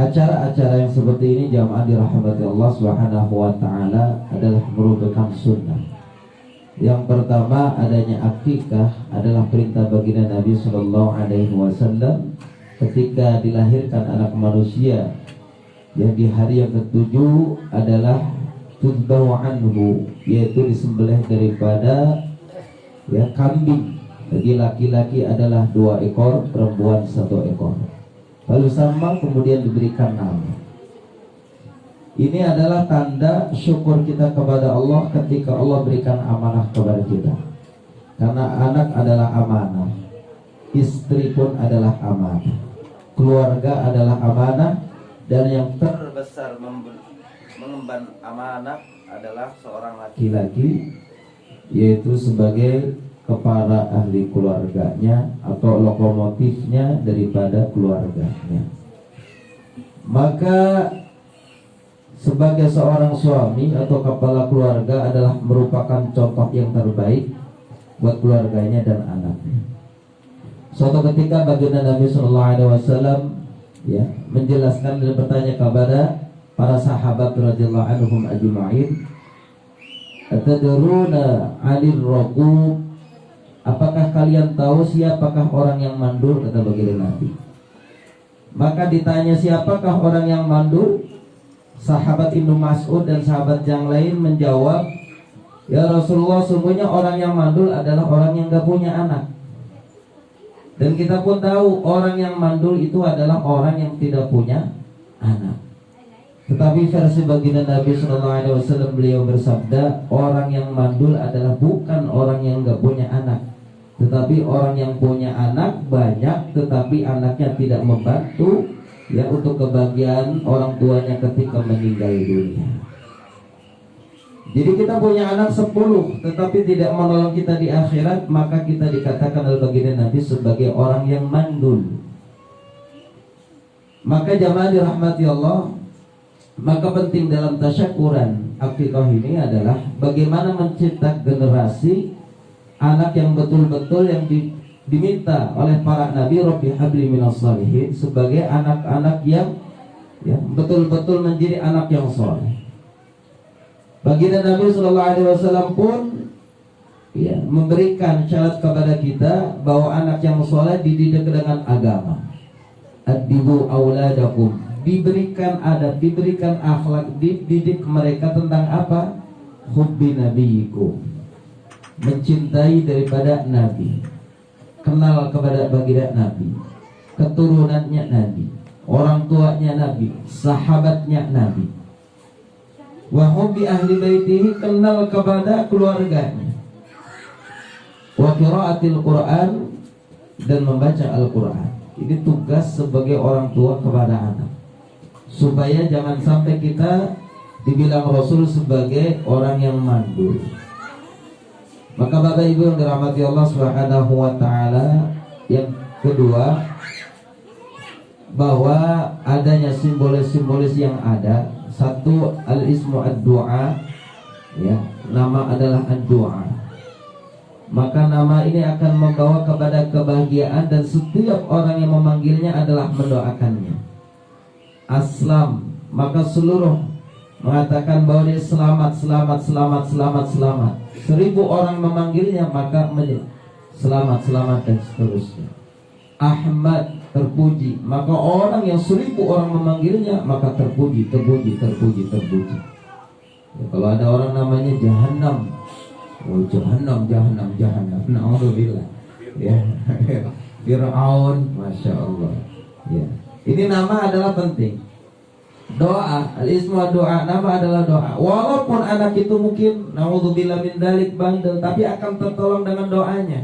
acara-acara yang seperti ini jamaah dirahmati Allah Subhanahu wa taala adalah merupakan sunnah. Yang pertama, adanya akikah adalah perintah baginda Nabi sallallahu alaihi wasallam ketika dilahirkan anak manusia, yang di hari yang ketujuh adalah tudbahu anhu, yaitu disembelih daripada kambing. Bagi laki-laki adalah 2 ekor, perempuan 1 ekor. Lalu sama kemudian diberikan nama. Ini adalah tanda syukur kita kepada Allah ketika Allah berikan amanah kepada kita. Karena anak adalah amanah, istri pun adalah amanah, keluarga adalah amanah, dan yang terbesar mengemban amanah adalah seorang laki-laki, yaitu sebagai kepala ahli keluarganya atau lokomotifnya daripada keluarganya. Maka sebagai seorang suami atau kepala keluarga adalah merupakan contoh yang terbaik buat keluarganya dan anaknya. Suatu ketika baginda Nabi sallallahu alaihi wasallam menjelaskan dan bertanya kepada para sahabat radhiyallahu anhum ajma'in, "Atadruna 'anil raqub?" Apakah kalian tahu siapakah orang yang mandul? Kata baginda Nabi. Maka ditanya siapakah orang yang mandul, sahabat Ibnu Mas'ud dan sahabat yang lain menjawab, "Ya Rasulullah, sungguhnya orang yang mandul adalah orang yang gak punya anak." Dan kita pun tahu orang yang mandul itu adalah orang yang tidak punya anak. Tetapi versi baginda Nabi SAW, beliau bersabda, orang yang mandul adalah bukan orang yang gak punya anak, tetapi orang yang punya anak banyak, tetapi anaknya tidak membantu untuk kebahagiaan orang tuanya ketika meninggal dunia. Jadi kita punya anak 10 tetapi tidak menolong kita di akhirat, maka kita dikatakan oleh baginda Nabi sebagai orang yang mandul. Maka jamaah dirahmati Allah, maka penting dalam tasyakuran akikah ini adalah bagaimana mencetak generasi anak yang betul-betul yang diminta oleh para nabi, Rabbi habli minas shalihin, sebagai anak-anak yang betul-betul menjadi anak yang soleh. Baginda Nabi sallallahu alaihi wasallam pun memberikan syarat kepada kita bahwa anak yang soleh dididik dengan agama. Adibu auladakum, diberikan adab, diberikan akhlak, dididik mereka tentang apa? Hubbi nabiyikum, mencintai daripada Nabi, kenal kepada baginda Nabi, keturunannya Nabi, orang tuanya Nabi, sahabatnya Nabi. Wa hubbi ahli baitihi, kenal kepada keluarganya. Wa qiraatil Quran, dan membaca Al-Quran. Ini tugas sebagai orang tua kepada anak, supaya jangan sampai kita dibilang Rasul sebagai orang yang mandul. Maka Bapak Ibu yang dirahmati Allah Subhanahu wa taala, yang kedua, bahwa adanya simbolis-simbolis yang ada. Satu, al-ismu ad-du'a, nama adalah ad-du'a. Maka nama ini akan membawa kepada kebahagiaan, dan setiap orang yang memanggilnya adalah mendoakannya. Aslam, maka seluruh mengatakan bahwa dia selamat, selamat, selamat, selamat, selamat. 1000 orang memanggilnya, maka selamat, selamat, dan seterusnya. Ahmad, terpuji, maka orang yang 1000 orang memanggilnya, maka terpuji, terpuji, terpuji, terpuji. Kalau ada orang namanya Jahannam, Jahannam, Jahannam, Jahannam, na'udzubillah. Fir'aun, Masya Allah. Ini nama adalah penting. Doa, al-ismu doa, nama adalah doa. Walaupun anak itu mungkin na'udzubillah min dzalik bandel, tapi akan tertolong dengan doanya.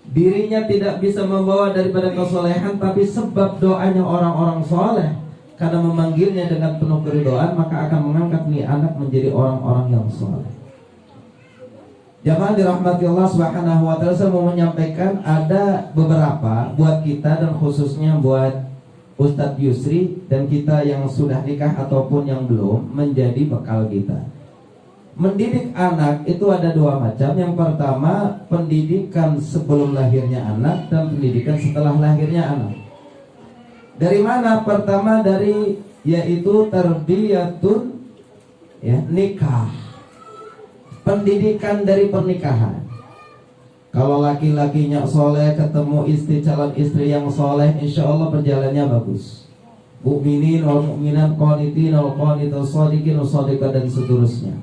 Dirinya tidak bisa membawa daripada kesolehan, tapi sebab doanya orang-orang soleh, karena memanggilnya dengan penuh keridhaan, maka akan mengangkat nih anak menjadi orang-orang yang soleh. Jamaah dirahmati Allah Subhanahu wa taala, saya mau menyampaikan ada beberapa buat kita, dan khususnya buat Ustadz Yusri dan kita yang sudah nikah ataupun yang belum, menjadi bekal kita. Mendidik anak itu ada 2 macam. Yang pertama, pendidikan sebelum lahirnya anak, dan pendidikan setelah lahirnya anak. Dari mana? Pertama dari yaitu tarbiyatun ya, nikah. Pendidikan dari pernikahan. Kalau laki-lakinya soleh ketemu istri, calon istri yang soleh, insya Allah perjalanannya bagus. Mukminin wal mukminat, qanitin wal qanitat, shadiqin wal shadiqat, dan seterusnya.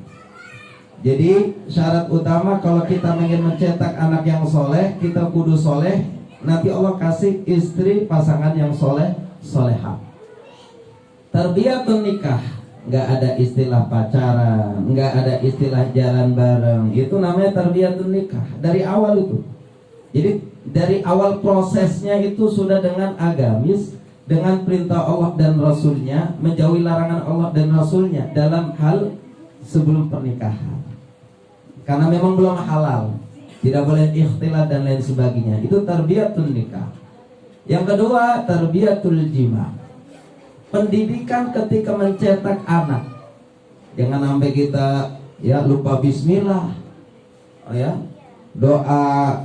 Jadi syarat utama kalau kita ingin mencetak anak yang soleh, kita kudu soleh. Nanti Allah kasih istri pasangan yang soleh, solehah. Tarbiyatun nikah, nggak ada istilah pacaran, nggak ada istilah jalan bareng. Itu namanya tarbiyatun nikah dari awal itu. Jadi dari awal prosesnya itu sudah dengan agamis, dengan perintah Allah dan Rasulnya, menjauhi larangan Allah dan Rasulnya dalam hal sebelum pernikahan. Karena memang belum halal, tidak boleh ikhtilat dan lain sebagainya. Itu tarbiyatun nikah. Yang kedua, tarbiyatul jima. Pendidikan ketika mencetak anak. Jangan sampai kita ya lupa bismillah. Oh ya, doa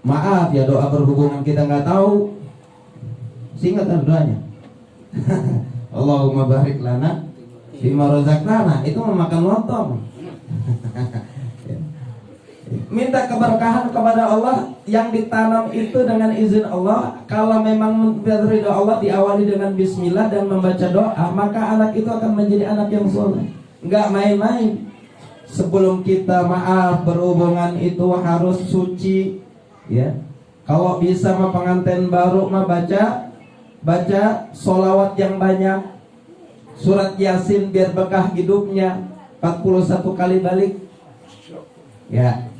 maaf ya, doa berhubungan kita nggak tahu. Singkat doanya. Allahumma barik lana bima razaqtana, itu memakan lontong. Minta keberkahan kepada Allah, yang ditanam itu dengan izin Allah. Kalau memang ridho Allah, diawali dengan bismillah dan membaca doa, maka anak itu akan menjadi anak yang soleh. Enggak main-main. Sebelum kita maaf berhubungan itu harus suci, ya. Kalau bisa mah pengantin baru mah baca sholawat yang banyak, surat Yasin biar berkah hidupnya, 41 kali balik. Ya,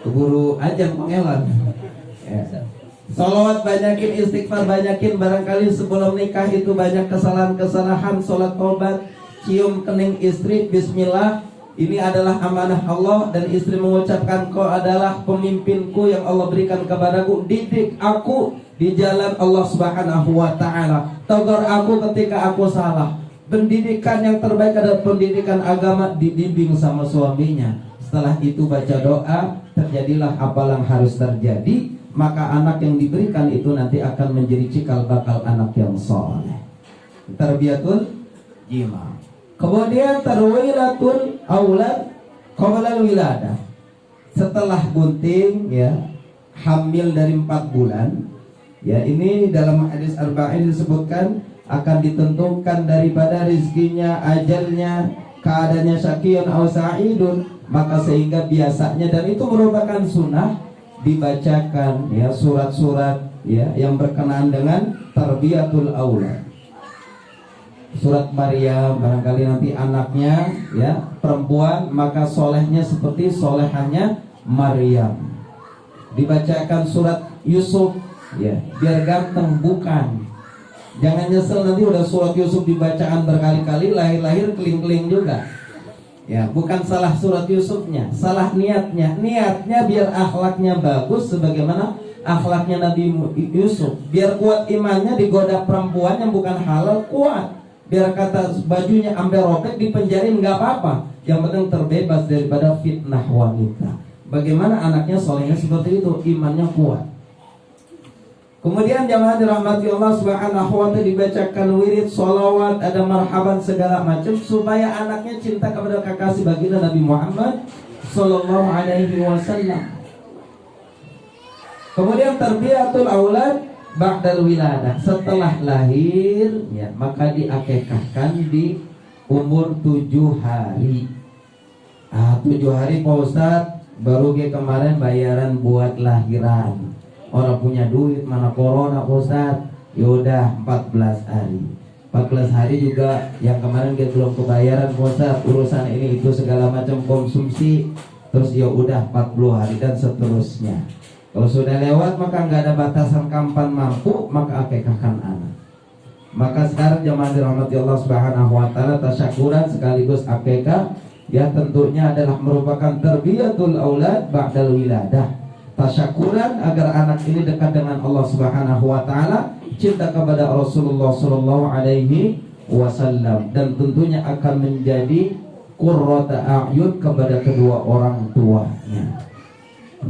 keburu aja pengelan. Ya. Sholawat banyakin, istighfar banyakin. Barangkali sebelum nikah itu banyak kesalahan-kesalahan, sholat taubat, cium kening istri, bismillah. Ini adalah amanah Allah, dan istri mengucapkan, kau adalah pemimpinku yang Allah berikan kepadaku. Didik aku di jalan Allah Subhanahu wa ta'ala. Tegur aku ketika aku salah. Pendidikan yang terbaik adalah pendidikan agama, dibimbing sama suaminya. Setelah itu baca doa, terjadilah apa yang harus terjadi. Maka anak yang diberikan itu nanti akan menjadi cikal bakal anak yang soleh. Tarbiyatul jima. Kemudian tarwilatul aulad qabla wiladah. Setelah bunting ya, hamil dari 4 bulan. Ya, ini dalam hadis arba'in disebutkan akan ditentukan daripada rizkinya, ajalnya, keadaannya syaqiyun aw sa'idun. Maka sehingga biasanya, dan itu merupakan sunnah, dibacakan ya surat-surat ya yang berkenaan dengan tarbiyatul aulad. Surat Maryam, barangkali nanti anaknya ya perempuan, maka solehnya seperti solehannya Maryam. Dibacakan surat Yusuf ya, biar ganteng, bukan. Jangan nyesel nanti udah surat Yusuf dibacaan berkali-kali, lahir-lahir keling-keling juga. Ya, bukan salah surat Yusufnya, salah niatnya. Niatnya biar akhlaknya bagus sebagaimana akhlaknya Nabi Yusuf. Biar kuat imannya, digoda perempuan yang bukan halal, kuat. Biar kata bajunya ambil robek, dipenjarin nggak apa-apa. Yang penting terbebas daripada fitnah wanita. Bagaimana anaknya solehnya seperti itu, imannya kuat. Kemudian jamaah dirahmati Allah Subhanahu wa ta'ala, dibacakan wirid, sholawat, ada marhaban segala macam supaya anaknya cinta kepada kekasih baginda Nabi Muhammad sallallahu alaihi wasallam. Kemudian tarbiyatul aulad ba'dal wiladah. Setelah lahir ya, maka diakekahkan di umur 7 hari. 7 hari Pak Ustadz, baru kemarin bayaran buat lahiran. Orang punya duit, mana corona Ustaz. Yaudah 14 hari. 14 hari juga yang kemarin dia belum kebayaran Ustaz, urusan ini itu segala macam konsumsi. Terus ya udah 40 hari dan seterusnya. Kalau sudah lewat maka nggak ada batasan kapan mampu, maka akekahkan anak. Maka sekarang jemaah dirahmati Allah Subhanahu wa ta'ala, tasyakuran sekaligus akekah ya tentunya adalah merupakan tarbiyatul aulad ba'dal wiladah. Tasyakuran agar anak ini dekat dengan Allah Subhanahu wa ta'ala, cinta kepada Rasulullah sallallahu alaihi wasallam, dan tentunya akan menjadi qurrata a'yun kepada kedua orang tuanya.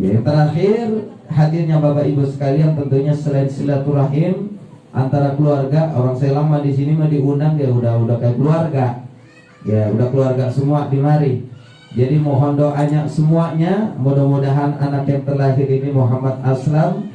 Yang terakhir, hadirnya Bapak Ibu sekalian, tentunya selain silaturahim, antara keluarga. Orang saya lama di sini mah diundang ya udah kayak keluarga. Ya udah keluarga semua di mari. Jadi mohon doanya semuanya, mudah-mudahan anak yang terlahir ini Muhammad Aslam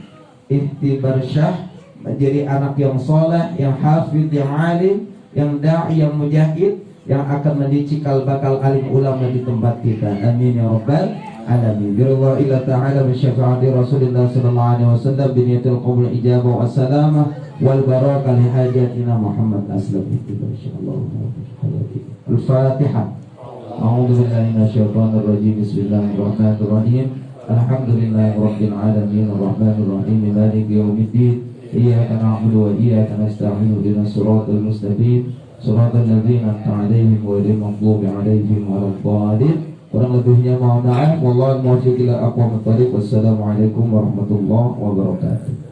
Ihtibar Syah menjadi anak yang soleh, yang hafid, yang alim, yang da'i, yang mujahid, yang akan cikal bakal alim ulama di tempat kita. Amin ya rabbal alamin. Birullah ila ta'ala min syafaati Rasulullah sallallahu alaihi wasallam biniyatil qabul ijabah wa salamah wal barakah li hajatina Muhammad Aslam Ihtibar Syah. Al-Fatihah. A'udzu billahi minasyaitonir rajim. Bismillahirrahmanirrahim. Alhamdulillahi rabbil alamin arrahmanir rahim maliki yaumiddin. Iyyaka na'budu wa iyyaka nasta'in ihdinas siratal mustaqim siratal ladzina an'amta 'alaihim ghairil maghdubi 'alaihim waladdallin. Kurang lebihnya mohon maaf. Wallahu muwaffiq ila aqwamit thoriq. Wassalamualaikum warahmatullahi wabarakatuh.